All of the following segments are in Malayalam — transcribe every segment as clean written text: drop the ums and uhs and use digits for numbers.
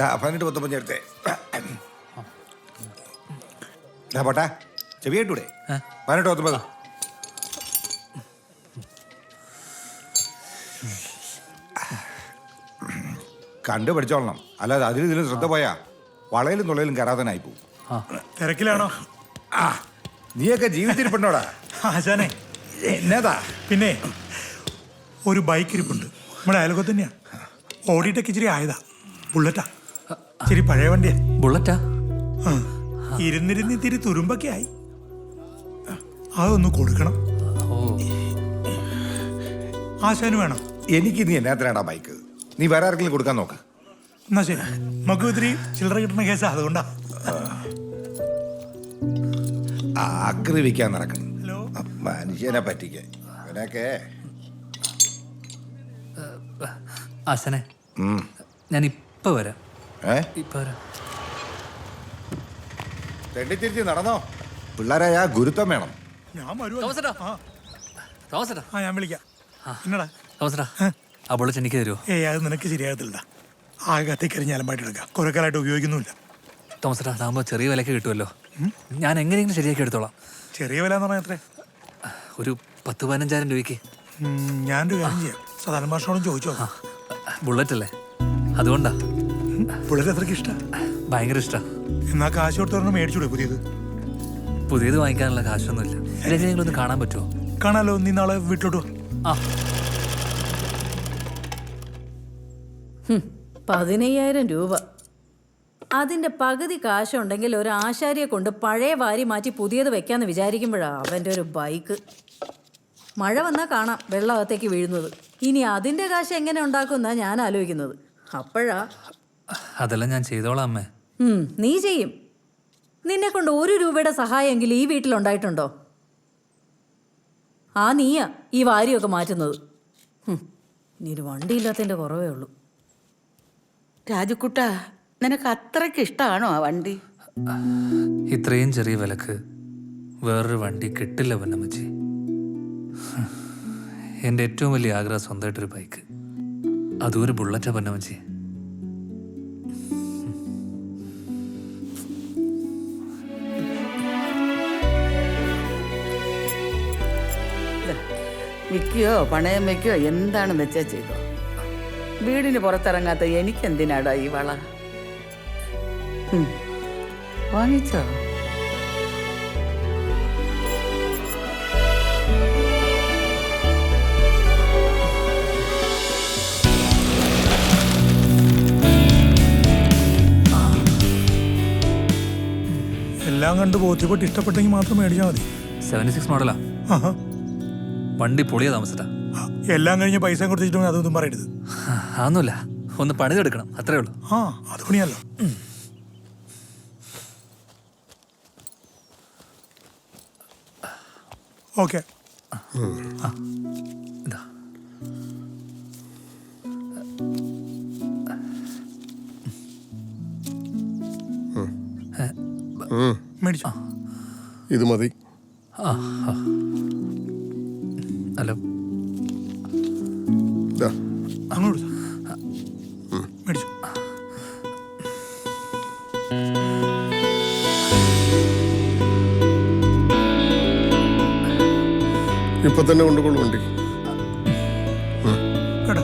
18 എടുത്തേ പോട്ടെ ചെവിയായിട്ടൂടെ 18 കണ്ടു പഠിച്ചോളണം, അല്ലാതെ അതിലും ഇതിലും ശ്രദ്ധ പോയാ വളയിലും തുളയിലും കയറാതനായി പോവും. തിരക്കിലാണോ? നീയൊക്കെ ജീവിച്ചിരിപ്പുണ്ടോടാ? ആശാനെ എന്നതാ? പിന്നെ ഒരു ബൈക്ക് ഇരിപ്പുണ്ട്, നമ്മുടെ അയൽക്കത്ത് തന്നെയാ. ഓടിയിട്ടൊക്കെ ഇച്ചിരി ആയതാ. ബുള്ളറ്റാ, ഇച്ചിരി പഴയ വണ്ടിയാ. ബുള്ളറ്റാ? ഇരുന്നിരുന്ന് ഇത്തിരി തുരുമ്പൊക്കെ ആയി. അതൊന്ന് കൊടുക്കണം. ആശാന് വേണം. എനിക്ക് നീ എന്നാത്തിനാടാ ബൈക്ക്? നീ വേറെ ആർക്കെങ്കിലും കൊടുക്കാൻ നോക്ക്. എന്നാ ശരി, നമുക്ക് ഇത്തിരി ചില്ലറ കിട്ടുന്ന കേസാ, അതുകൊണ്ടാ. ആക്രമിക്കാൻ നടക്കണം മനുഷ്യനെ പറ്റിക്കാൻ അവനൊക്കെ. ആശാനെ ഞാൻ ഇപ്പൊ വരാം. ഇപ്പൊ വരാം. തെണ്ടിത്തിരിച്ച് നടന്നോ, പിള്ളേരായ ഗുരുത്വം വേണം. ഞാൻ വരുവാ. ഞാൻ വിളിക്കാം. എന്നടാ തോമസേട്ടാ, ആ ബുള്ളറ്റ് എനിക്ക് തരുമോ? അത് നിനക്ക് ശരിയാകത്തില്ല. ആകെ കത്തിക്കരിഞ്ഞ് അലമ്പായിട്ട് എടുക്കാം, കുറെ കാലമായിട്ട് ഉപയോഗിക്കുന്നില്ല. തോമസേട്ടാ, അതാകുമ്പോൾ ചെറിയ വിലക്ക് കിട്ടുമല്ലോ. ഞാൻ എങ്ങനെയെങ്കിലും ശരിയാക്കി എടുത്തോളാം. ചെറിയ വില എന്ന് പറഞ്ഞാൽ എത്ര? ഒരു 10-15,000 രൂപയ്ക്ക്. ഞാനൊരു കാര്യം ചെയ്യാം, സാധാരണ ഭാഷയോടും ചോദിച്ചോ. ബുള്ളറ്റ് അല്ലേ, അതുകൊണ്ടാ. ബുള്ളറ്റ് എത്രയ്ക്ക് ഇഷ്ടം? ഭയങ്കര ഇഷ്ടാ. എന്നാ കാശ് കൊടുത്തോണ്ട് മേടിച്ചൂടെ പുതിയത്? പുതിയത് വാങ്ങിക്കാനുള്ള കാശൊന്നുമില്ല. ഇതെങ്ങനെയെങ്കിലും കാണാൻ പറ്റുമോ? കാണാലോ, നീ നാളെ വീട്ടിലോട്ട് വാ. 15,000 രൂപ. അതിന്റെ പകുതി കാശുണ്ടെങ്കിൽ ഒരു ആശാരിയെ കൊണ്ട് പഴയ വാരി മാറ്റി പുതിയത് വെക്കാന്ന് വിചാരിക്കുമ്പോഴാണ് അവൻ്റെ ഒരു ബൈക്ക്. മഴ വന്നാൽ കാണാം വെള്ളമകത്തേക്ക് വീഴുന്നത്. ഇനി അതിന്റെ കാശ് എങ്ങനെ ഉണ്ടാക്കുമെന്നാ ഞാൻ ആലോചിക്കുന്നത്. അപ്പോഴാ അതെല്ലാം ഞാൻ ചെയ്തോളാം അമ്മേ. നീ ചെയ്യും. നിന്നെ കൊണ്ട് 1 രൂപയുടെ സഹായമെങ്കിലും ഈ വീട്ടിലുണ്ടായിട്ടുണ്ടോ? നീയാ ഈ വാരിയൊക്കെ മാറ്റുന്നത്. ഇനി ഒരു വണ്ടിയില്ലാത്തതിൻ്റെ കുറവേ ഉള്ളൂ. രാജുക്കുട്ട, നിനക്ക് അത്രയ്ക്ക് ഇഷ്ടമാണോ ആ വണ്ടി? ഇത്രയും ചെറിയ വിലക്ക് വേറൊരു വണ്ടി കിട്ടില്ല പൊന്നമ്മച്ചി. എൻ്റെ ഏറ്റവും വലിയ ആഗ്രഹം സ്വന്തമായിട്ടൊരു ബൈക്ക്, അതും ഒരു ബുള്ളറ്റാ പൊന്നമ്മച്ചി. വിൽക്കുകയോ പണയം വയ്ക്കുകയോ എന്താണെന്ന് വെച്ചാൽ ചെയ്തോ. വീടിന് പുറത്തിറങ്ങാത്ത എനിക്കെന്തിനാടാ ഈ വള? വാങ്ങിച്ചോ? എല്ലാം കണ്ട് ബോധ്യപ്പെട്ട് ഇഷ്ടപ്പെട്ടെങ്കിൽ മാത്രം മേടിച്ചാൽ മതി. 76 മോഡലാ. വണ്ടി പൊളിയാ താമസിട്ടാ. എല്ലാം കഴിഞ്ഞ് പൈസ കൊടുത്തിട്ടുണ്ടെങ്കിൽ അതൊന്നും പറയരുത്. അതൊന്നുമില്ല, ഒന്ന് പണിതെടുക്കണം, അത്രേ ഉള്ളൂ. അത് പണിയല്ലോ. ഓക്കെ. മേടിച്ചോ? ഇത് മതി. ഹലോ, അങ്ങോട്ട് മേടിച്ചു. ഇപ്പൊ തന്നെ കൊണ്ടുകൊള്ളു വണ്ടി കേട്ടോ.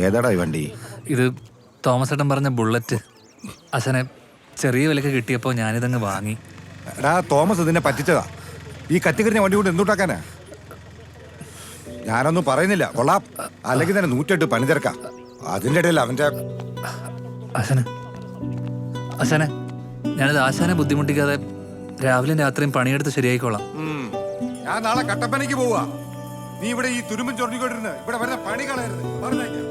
ഏതാടാ ഈ വണ്ടി? ഇത് തോമസ് ഏട്ടൻ പറഞ്ഞ ബുള്ളറ്റ്. അച്ഛനെ ചെറിയ വിലക്ക് കിട്ടിയപ്പോൾ ഞാനിതങ്ങ് വാങ്ങി. എടാ തോമസ് ഇതിനെ പറ്റിച്ചതാ. ഈ കത്തിക്കരിഞ്ഞ വണ്ടി കൊണ്ട് എന്തുണ്ടാക്കാനാ? ഞാനൊന്നും പറയുന്നില്ല, കൊള്ളാം. അല്ലെങ്കിൽ തന്നെ 108 പണി തിരക്കാം. അതിൻ്റെ ഇടയിൽ അവൻ്റെ അച്ഛനെ ഞാനിത് ആശാനെ ബുദ്ധിമുട്ടിക്കാതെ രാവിലെയും രാത്രിയും പണിയെടുത്ത് ശരിയായിക്കോളാം. ഞാൻ നാളെ കട്ടപ്പനയ്ക്ക് പോവാ. നീ ഇവിടെ ഈ തുരുമ്പും ചൊറിഞ്ഞുകൊണ്ടിരുന്ന് ഇവിടെ വരുന്ന പണി കളയരുത്, പറഞ്ഞേക്കാം.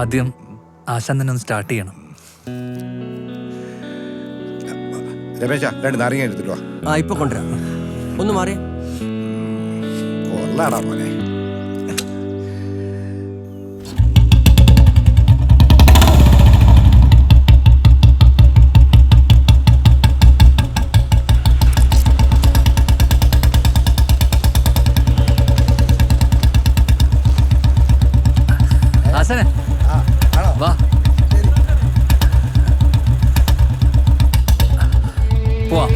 ആദ്യം ആശാൻ തന്നെ ഒന്ന് സ്റ്റാർട്ട് ചെയ്യണം. രമേശ 2 നാരങ്ങ എടുത്തിട്ട് വാ. ആ ഇപ്പൊ കൊണ്ടുവരാം. ഒന്ന് മാറിയ കൊള്ളാടാ മോനെ. ആശാനെ വാ. പോവാം.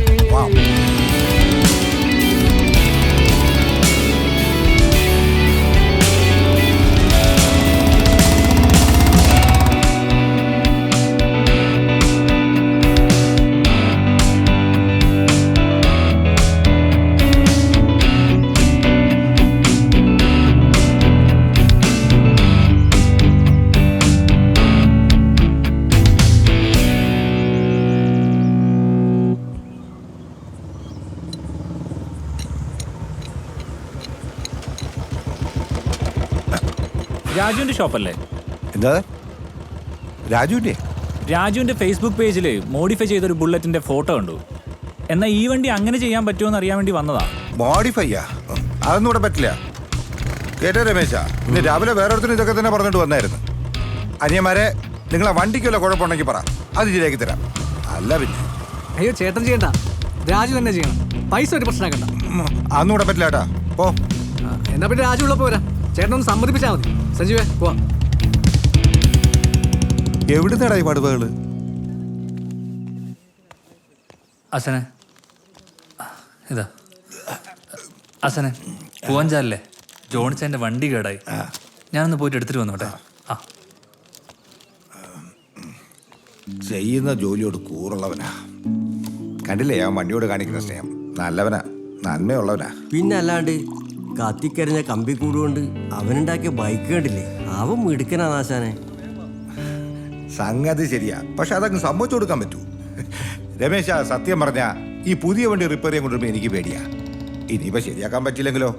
രാജുവിന്റെ ഷോപ്പല്ലേ? എന്താ രാജുവിന്റെ? രാജുവിന്റെ ഫേസ്ബുക്ക് പേജിൽ മോഡിഫൈ ചെയ്തൊരു ബുള്ളറ്റിന്റെ ഫോട്ടോ കണ്ടു. എന്നാൽ ഈ വണ്ടി അങ്ങനെ ചെയ്യാൻ പറ്റുമോ എന്ന് അറിയാൻ വേണ്ടി വന്നതാ. മോഡിഫൈയാ? അതൊന്നും ഇവിടെ പറ്റില്ല. കേട്ടോ രമേശ, ഇന്ന് രാവിലെ വേറൊരുത്തരും ഇതൊക്കെ തന്നെ പറഞ്ഞിട്ട് വന്നായിരുന്നു. അനിയന്മാരെ, നിങ്ങളെ വണ്ടിക്കുള്ള കുഴപ്പമുണ്ടെങ്കിൽ പറ, അത് ശരിയാക്കി തരാം. അല്ല പിന്നെ അയ്യോ ചേട്ടൻ ചെയ്യണ്ട, രാജു തന്നെ ചെയ്യണം. പൈസ ഒരു പ്രശ്നമാക്കണ്ട. അതൊന്നും ഇവിടെ പറ്റില്ല കേട്ടാ. പോ. എന്നാ പിന്നെ രാജു ഉള്ളപ്പോ വരാം. ചേട്ടനൊന്ന് സമ്മതിപ്പിച്ചാൽ മതി. സഞ്ജീവേ പോവാ. എവിടുന്നേടാ ഈ പടുവകള്? ആശാനെ ഇതാ. ആശാനെ പൂവഞ്ചാലല്ലേ, ജോണിച്ചൻ്റെ വണ്ടി കേടായി. ഞാനൊന്ന് പോയിട്ട് എടുത്തിട്ട് വന്നോട്ടെ. ആ ചെയ്യുന്ന ജോലിയോട് കൂറുള്ളവനാ. കണ്ടില്ലേ ആ വണ്ടിയോട് കാണിക്കുന്ന സ്നേഹം? നല്ലവനാ, നന്മയുള്ളവനാ. പിന്നെ അല്ലാണ്ട് കത്തിക്കരിഞ്ഞ കമ്പി കൂടുകൊണ്ട് അവനുണ്ടാക്കിയ ബൈക്ക് കണ്ടില്ലേ? അവൻ മിടുക്കനാ ആശാനെ. സംഗതി ശരിയാ, പക്ഷെ അതങ്ങ് സമ്മതിച്ചു കൊടുക്കാൻ പറ്റൂ. രമേശ, സത്യം പറഞ്ഞ ഈ പുതിയ വണ്ടി റിപ്പയർ ചെയ്യാൻ കൊണ്ടുവരുമ്പോ എനിക്ക് പേടിയാ. ഇനിയിപ്പോ ശരിയാക്കാൻ പറ്റില്ലെങ്കിലോ?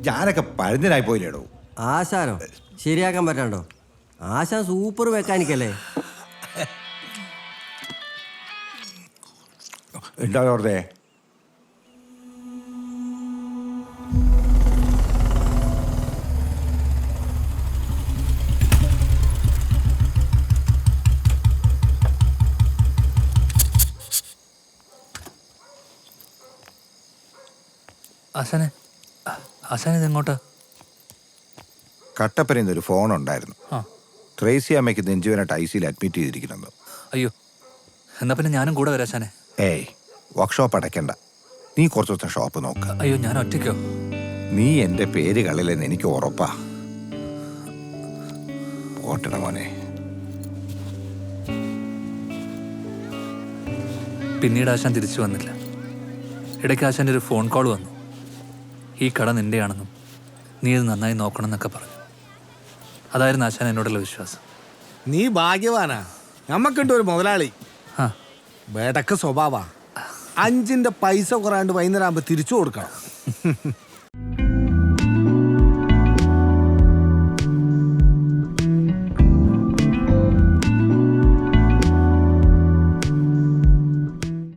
ഞാനൊക്കെ പഴഞ്ഞനായി പോയില്ലേടോ. ആശാനോ ശരിയാക്കാൻ പറ്റാണ്ടോ? ആശാൻ സൂപ്പർ മെക്കാനിക്കല്ലേ? ഉണ്ടാവേ ആശാനെ, ആശാനെ ഇതെങ്ങോട്ടാ? കട്ടപ്പനയിൽ ഒരു ഫോൺ ഉണ്ടായിരുന്നു. ആ ട്രേസി അമ്മയ്ക്ക് നെഞ്ചുവേനായിട്ട് ICയിൽ അഡ്മിറ്റ് ചെയ്തിരിക്കുന്നുണ്ട്. അയ്യോ, എന്നാ പിന്നെ ഞാനും കൂടെ വരാം ആശാനെ. ഏയ്, വർക്ക്ഷോപ്പ് അടയ്ക്കണ്ട. നീ കുറച്ച് ദിവസം ഷോപ്പ് നോക്ക. അയ്യോ, ഞാൻ ഒറ്റയ്ക്കോ? നീ എൻ്റെ പേര് കളില്ലെന്ന് എനിക്ക് ഉറപ്പാ. പോട്ടട മോനെ. പിന്നീട് ആശാൻ തിരിച്ചു വന്നില്ല. ഇടയ്ക്ക് ആശാൻ്റെ ഒരു ഫോൺ കോൾ വന്നു. ഈ കട നിൻ്റെയാണെന്നും നീ ഇത് നന്നായി നോക്കണം എന്നൊക്കെ പറഞ്ഞു. അതായിരുന്നു ആശാൻ എന്നോടുള്ള വിശ്വാസം. നീ ഭാഗ്യവാനാ. നമ്മക്കുണ്ട് ഒരു മുതലാളി, ആ വേടക്ക് സ്വഭാവ. 5ന്റെ പൈസ കുറയാണ്ട് വൈകുന്നേരം ആകുമ്പോ തിരിച്ചു കൊടുക്കണം.